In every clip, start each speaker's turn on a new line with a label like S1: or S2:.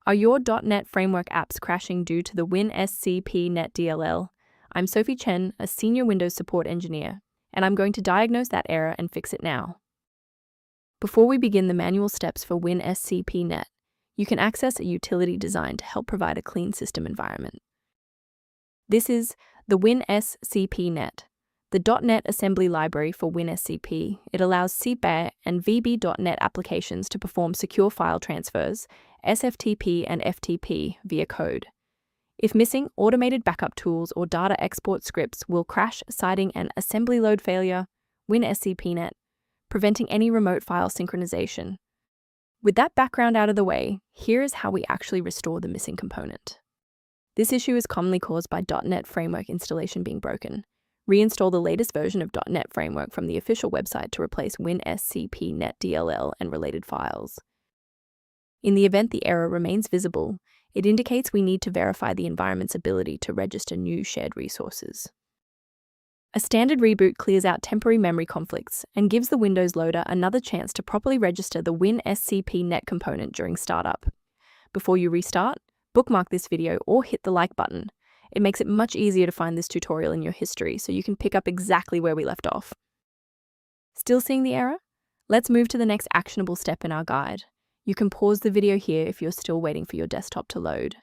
S1: Are your .NET Framework apps crashing due to the WinSCP NET DLL? I'm Sophie Chen, a senior Windows support engineer, and I'm going to diagnose that error and fix it now. Before we begin the manual steps for WinSCP NET, you can access a utility designed to help provide a clean system environment. This is the WinSCP NET, the .NET assembly library for WinSCP. It allows C# and VB.NET applications to perform secure file transfers, SFTP and FTP, via code. If missing, automated backup tools or data export scripts will crash, citing an assembly load failure, WinSCP NET, preventing any remote file synchronization. With that background out of the way, here is how we actually restore the missing component. This issue is commonly caused by .NET Framework installation being broken. Reinstall the latest version of .NET Framework from the official website to replace WinSCP NET DLL and related files. In the event the error remains visible, it indicates we need to verify the environment's ability to register new shared resources. A standard reboot clears out temporary memory conflicts and gives the Windows loader another chance to properly register the WinSCP NET component during startup. Before you restart, bookmark this video or hit the like button. It makes it much easier to find this tutorial in your history so you can pick up exactly where we left off. Still seeing the error? Let's move to the next actionable step in our guide. You can pause the video here if you're still waiting for your desktop to load.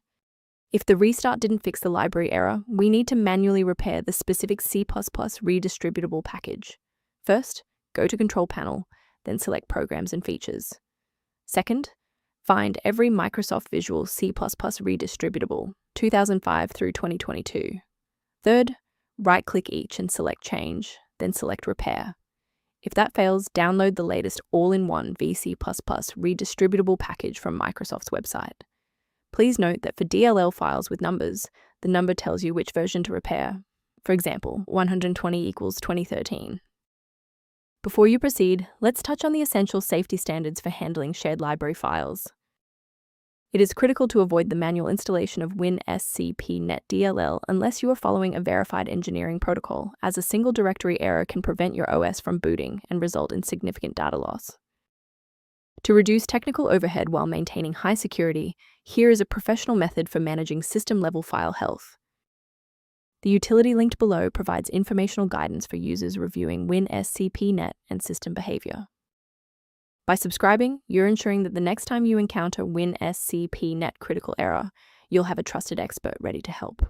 S1: If the restart didn't fix the library error, we need to manually repair the specific C++ Redistributable package. First, go to Control Panel, then select Programs and Features. Second, find every Microsoft Visual C++ Redistributable, 2005 through 2022. Third, right-click each and select Change, then select Repair. If that fails, download the latest all-in-one VC++ Redistributable package from Microsoft's website. Please note that for DLL files with numbers, the number tells you which version to repair. For example, 120 equals 2013. Before you proceed, let's touch on the essential safety standards for handling shared library files. It is critical to avoid the manual installation of WinSCP NET DLL unless you are following a verified engineering protocol, as a single directory error can prevent your OS from booting and result in significant data loss. To reduce technical overhead while maintaining high security, here is a professional method for managing system-level file health. The utility linked below provides informational guidance for users reviewing WinSCP NET and system behavior. By subscribing, you're ensuring that the next time you encounter WinSCP NET critical error, you'll have a trusted expert ready to help.